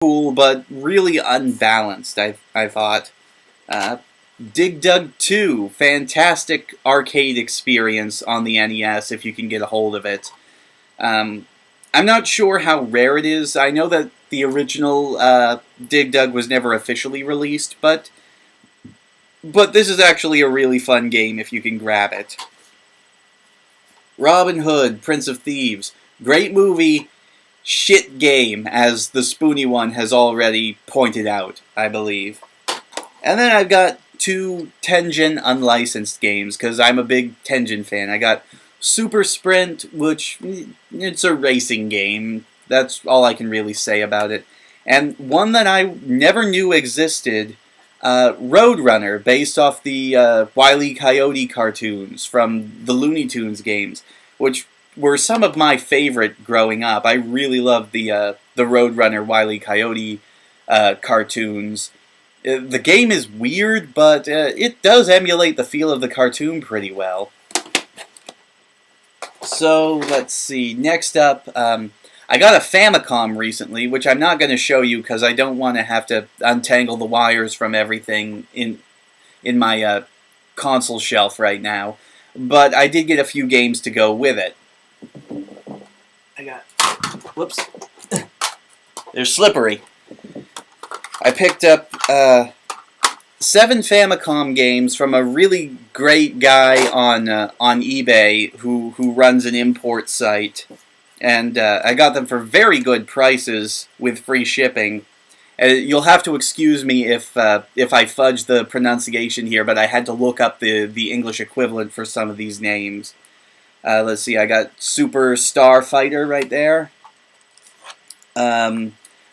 cool, but really unbalanced, I thought. Dig Dug 2, fantastic arcade experience on the NES if you can get a hold of it. Um, I'm not sure how rare it is. I know that the original Dig Dug was never officially released, but this is actually a really fun game if you can grab it. Robin Hood, Prince of Thieves. Great movie, shit game, as the Spoony one has already pointed out, I believe. And then I've got two Tengen unlicensed games, because I'm a big Tengen fan. I got Super Sprint, which, it's a racing game. That's all I can really say about it. And one that I never knew existed, Roadrunner, based off the Wile E. Coyote cartoons from the Looney Tunes games, which were some of my favorite growing up. I really loved the Roadrunner Wile E. Coyote cartoons. The game is weird, but it does emulate the feel of the cartoon pretty well. So, let's see. Next up, I got a Famicom recently, which I'm not going to show you because I don't want to have to untangle the wires from everything in my console shelf right now. But I did get a few games to go with it. Whoops. They're slippery. I picked up 7 Famicom games from a really great guy on eBay who runs an import site. And I got them for very good prices with free shipping. You'll have to excuse me if I fudge the pronunciation here, but I had to look up the English equivalent for some of these names. Let's see, I got Super Starfighter right there.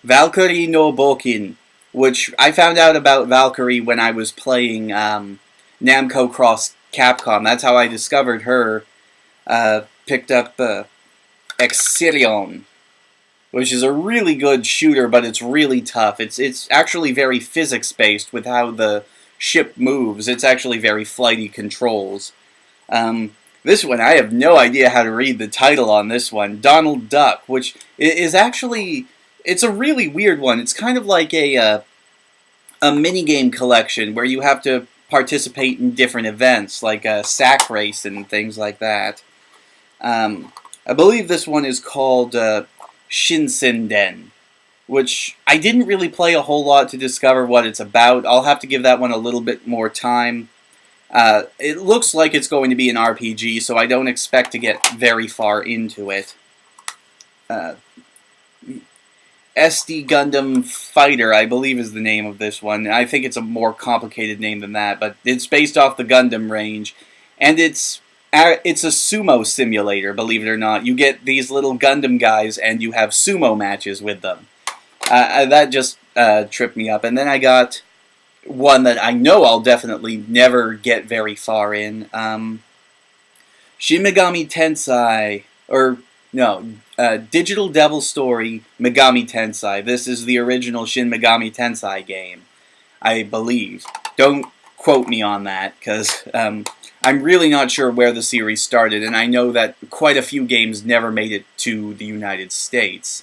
Valkyrie no Bokin, which I found out about Valkyrie when I was playing Namco Cross Capcom. That's how I discovered her. Picked up Exilion, which is a really good shooter, but it's really tough. It's actually very physics-based with how the ship moves. It's actually very flighty controls. This one, I have no idea how to read the title on this one. Donald Duck, which is actually... It's a really weird one. It's kind of like a minigame collection where you have to participate in different events, like a sack race and things like that. I believe this one is called Shinsen-den, which I didn't really play a whole lot to discover what it's about. I'll have to give that one a little bit more time. It looks like it's going to be an RPG, so I don't expect to get very far into it. SD Gundam Fighter, I believe is the name of this one. I think it's a more complicated name than that, but it's based off the Gundam range, and it's a sumo simulator, believe it or not. You get these little Gundam guys, and you have sumo matches with them. That just tripped me up. And then I got one that I know I'll definitely never get very far in. Shin Megami Tensei, or no, Digital Devil Story Megami Tensei. This is the original Shin Megami Tensei game, I believe. Don't quote me on that, because I'm really not sure where the series started, and I know that quite a few games never made it to the United States.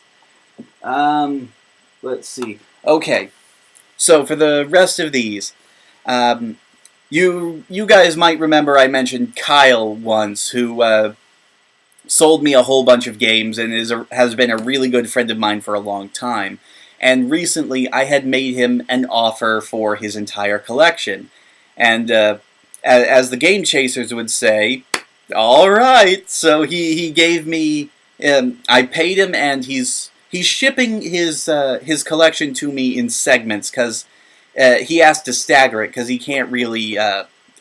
Let's see. Okay, so for the rest of these, you guys might remember I mentioned Kyle once, who sold me a whole bunch of games and has been a really good friend of mine for a long time. And recently I had made him an offer for his entire collection. And as the Game Chasers would say, alright, so he gave me, I paid him, and he's shipping his collection to me in segments, because he has to stagger it, because he can't really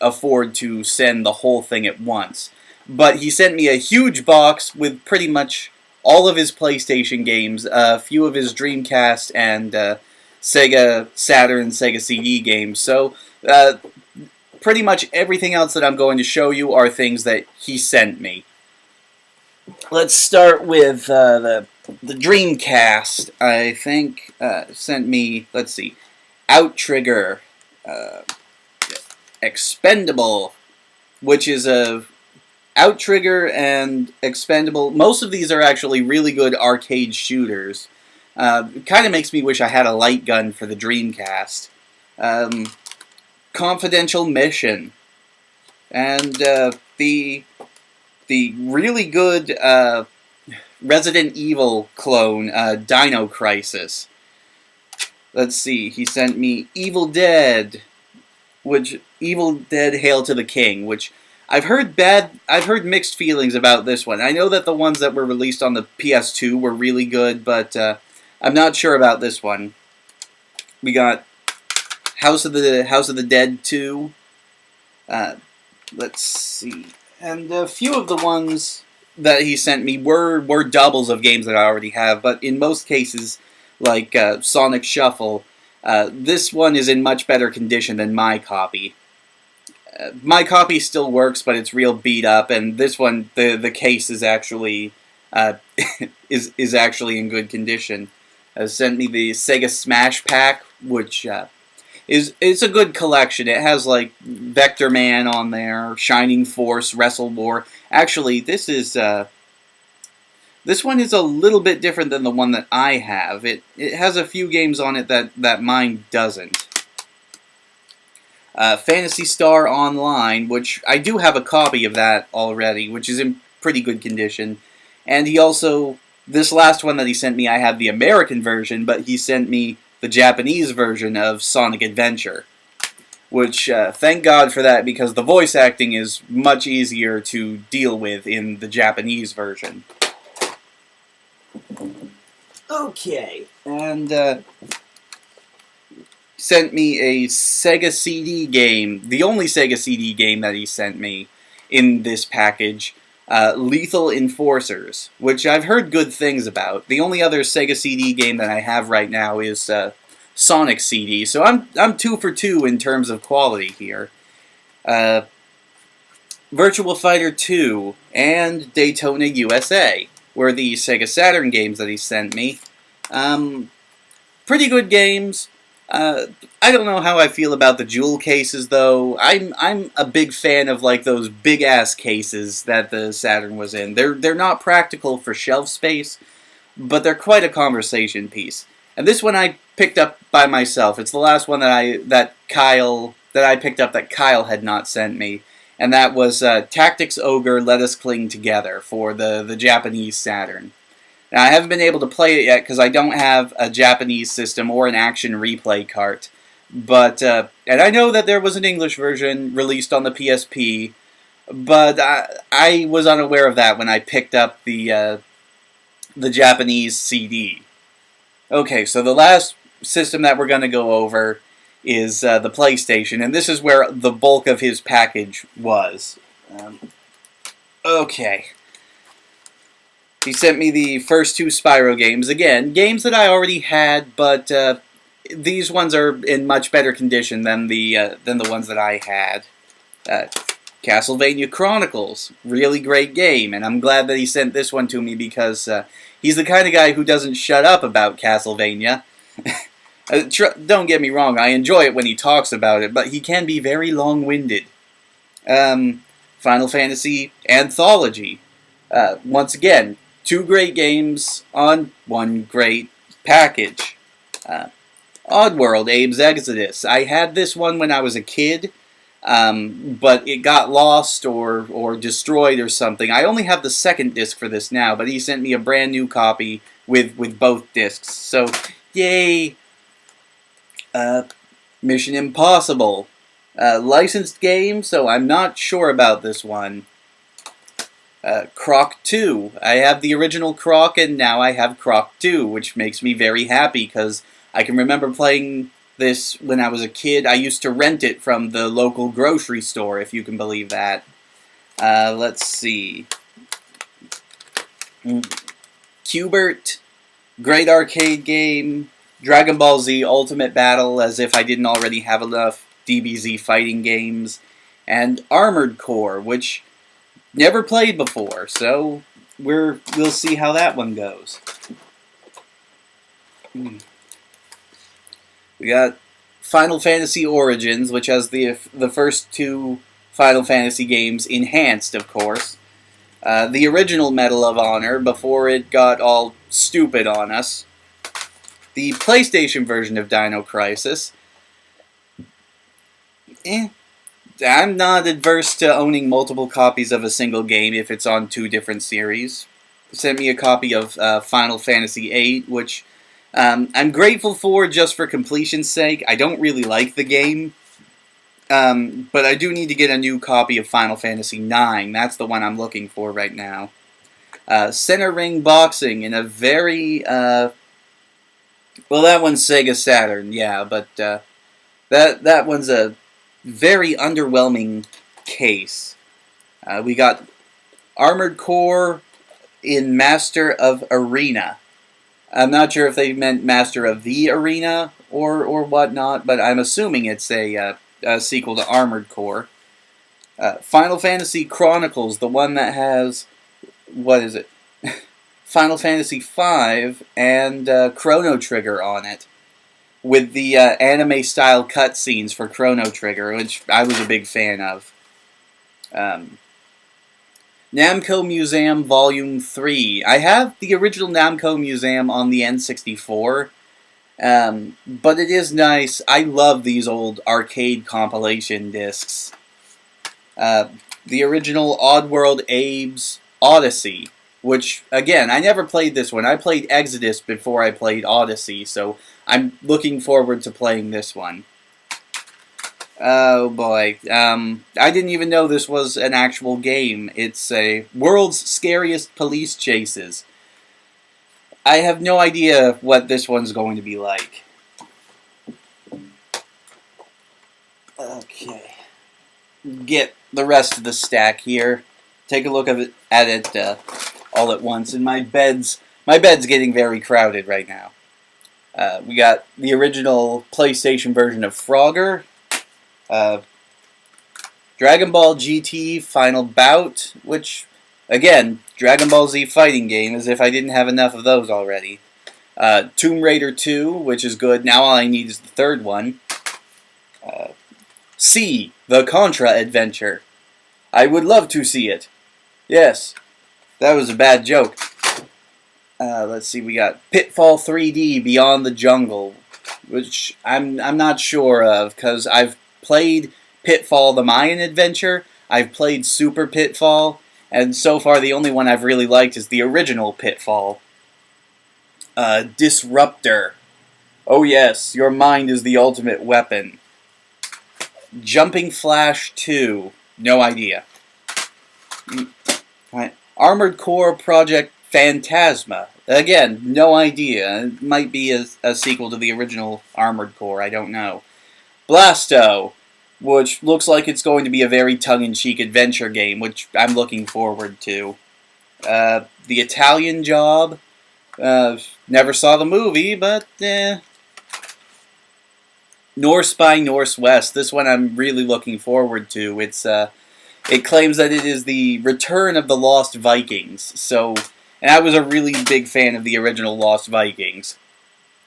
afford to send the whole thing at once. But he sent me a huge box with pretty much all of his PlayStation games, a few of his Dreamcast and Sega Saturn, Sega CD games. So pretty much everything else that I'm going to show you are things that he sent me. Let's start with the Dreamcast. I think sent me, let's see, Outrigger, Expendable, which is a Outrigger and Expendable. Most of these are actually really good arcade shooters. Kind of makes me wish I had a light gun for the Dreamcast. Confidential Mission. And the really good Resident Evil clone, Dino Crisis. Let's see, he sent me Evil Dead, Evil Dead Hail to the King, which I've heard mixed feelings about this one. I know that the ones that were released on the PS2 were really good, but I'm not sure about this one. We got House of the Dead 2. Let's see. And a few of the ones that he sent me were doubles of games that I already have, but in most cases, like Sonic Shuffle, this one is in much better condition than my copy. My copy still works, but it's real beat up, and this one, the case is actually is actually in good condition. Sent me the Sega Smash Pack, which it's a good collection. It has like Vector Man on there, Shining Force, Wrestle War. Actually, this one is a little bit different than the one that I have. It has a few games on it that mine doesn't. Phantasy Star Online, which I do have a copy of that already, which is in pretty good condition. And he also, this last one that he sent me, I have the American version, but he sent me the Japanese version of Sonic Adventure. Which, thank God for that, because the voice acting is much easier to deal with in the Japanese version. Okay, and sent me a Sega CD game, the only Sega CD game that he sent me in this package, Lethal Enforcers, which I've heard good things about. The only other Sega CD game that I have right now is Sonic CD, so I'm 2 for 2 in terms of quality here. Virtua Fighter 2 and Daytona USA were the Sega Saturn games that he sent me. Pretty good games. I don't know how I feel about the jewel cases, though. I'm a big fan of like those big ass cases that the Saturn was in. They're not practical for shelf space, but they're quite a conversation piece. And this one I picked up by myself. It's the last one that I picked up that Kyle had not sent me, and that was Tactics Ogre: Let Us Cling Together for the Japanese Saturn. Now, I haven't been able to play it yet because I don't have a Japanese system or an action replay cart. But, and I know that there was an English version released on the PSP, but I was unaware of that when I picked up the Japanese CD. Okay, so the last system that we're going to go over is the PlayStation, and this is where the bulk of his package was. Okay. He sent me the first 2 Spyro games. Again, games that I already had, but these ones are in much better condition than the ones that I had. Castlevania Chronicles, really great game, and I'm glad that he sent this one to me because he's the kind of guy who doesn't shut up about Castlevania. Don't get me wrong, I enjoy it when he talks about it, but he can be very long-winded. Final Fantasy Anthology. Once again, 2 great games on 1 great package. Oddworld, Abe's Exodus. I had this one when I was a kid, but it got lost or destroyed or something. I only have the 2nd disc for this now, but he sent me a brand new copy with both discs. So, yay! Mission Impossible. Licensed game, so I'm not sure about this one. Croc 2. I have the original Croc, and now I have Croc 2, which makes me very happy, because I can remember playing this when I was a kid. I used to rent it from the local grocery store, if you can believe that. Let's see. Q*bert. Great arcade game. Dragon Ball Z Ultimate Battle, as if I didn't already have enough DBZ fighting games. And Armored Core, which never played before, so we'll see how that one goes. We got Final Fantasy Origins, which has the first 2 Final Fantasy games enhanced, of course. The original Medal of Honor, before it got all stupid on us. The PlayStation version of Dino Crisis, I'm not adverse to owning multiple copies of a single game if it's on 2 different series. Sent me a copy of Final Fantasy VIII, which I'm grateful for just for completion's sake. I don't really like the game, but I do need to get a new copy of Final Fantasy IX. That's the one I'm looking for right now. Center Ring Boxing in a very... well, that one's Sega Saturn, yeah, but that one's a very underwhelming case. We got Armored Core in Master of Arena. I'm not sure if they meant Master of the Arena or whatnot, but I'm assuming it's a sequel to Armored Core. Final Fantasy Chronicles, the one that has, what is it? Final Fantasy V and Chrono Trigger on it, with the anime-style cutscenes for Chrono Trigger, which I was a big fan of. Namco Museum Volume 3. I have the original Namco Museum on the N64, but it is nice. I love these old arcade compilation discs. The original Oddworld Abe's Odyssey, which, again, I never played this one. I played Exodus before I played Odyssey, so I'm looking forward to playing this one. Oh boy, I didn't even know this was an actual game. It's a World's Scariest Police Chases. I have no idea what this one's going to be like. Okay. Get the rest of the stack here. Take a look at it all at once. And my bed's getting very crowded right now. We got the original PlayStation version of Frogger. Dragon Ball GT Final Bout, which, again, Dragon Ball Z fighting game, as if I didn't have enough of those already. Tomb Raider 2, which is good. Now all I need is the third one. C, The Contra Adventure. I would love to see it. Yes, that was a bad joke. Let's see, we got Pitfall 3D Beyond the Jungle, which I'm not sure of, because I've played Pitfall the Mayan Adventure, I've played Super Pitfall, and so far the only one I've really liked is the original Pitfall. Disruptor. Oh yes, your mind is the ultimate weapon. Jumping Flash 2. No idea. Armored Core Project Phantasma. Again, no idea. It might be a sequel to the original Armored Core, I don't know. Blasto, which looks like it's going to be a very tongue-in-cheek adventure game, which I'm looking forward to. The Italian Job. Never saw the movie, but Norse by Northwest. This one I'm really looking forward to. It claims that it is the return of the Lost Vikings. And I was a really big fan of the original Lost Vikings.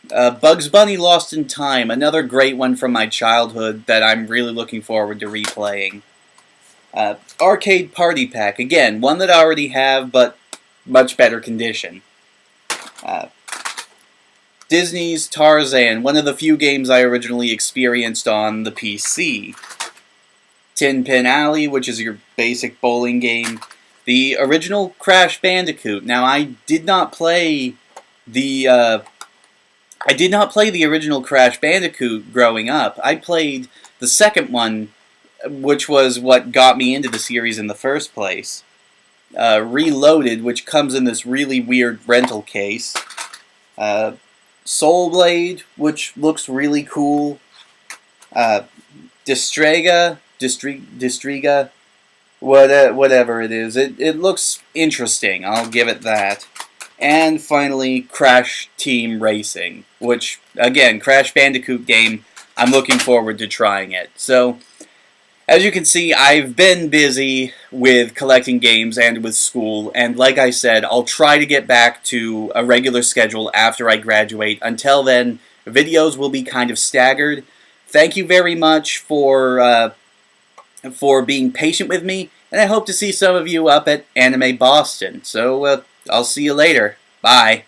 Bugs Bunny Lost in Time, another great one from my childhood that I'm really looking forward to replaying. Arcade Party Pack, again, one that I already have, but much better condition. Disney's Tarzan, one of the few games I originally experienced on the PC. Tin Pin Alley, which is your basic bowling game. The original Crash Bandicoot. Now, I did not play the original Crash Bandicoot growing up. I played the second one, which was what got me into the series in the first place. Reloaded, which comes in this really weird rental case. Soul Blade, which looks really cool. Distriga, whatever it is. It looks interesting, I'll give it that. And finally, Crash Team Racing, which, again, Crash Bandicoot game, I'm looking forward to trying it. So, as you can see, I've been busy with collecting games and with school, and like I said, I'll try to get back to a regular schedule after I graduate. Until then, videos will be kind of staggered. Thank you very much for being patient with me, and I hope to see some of you up at Anime Boston. So, I'll see you later. Bye.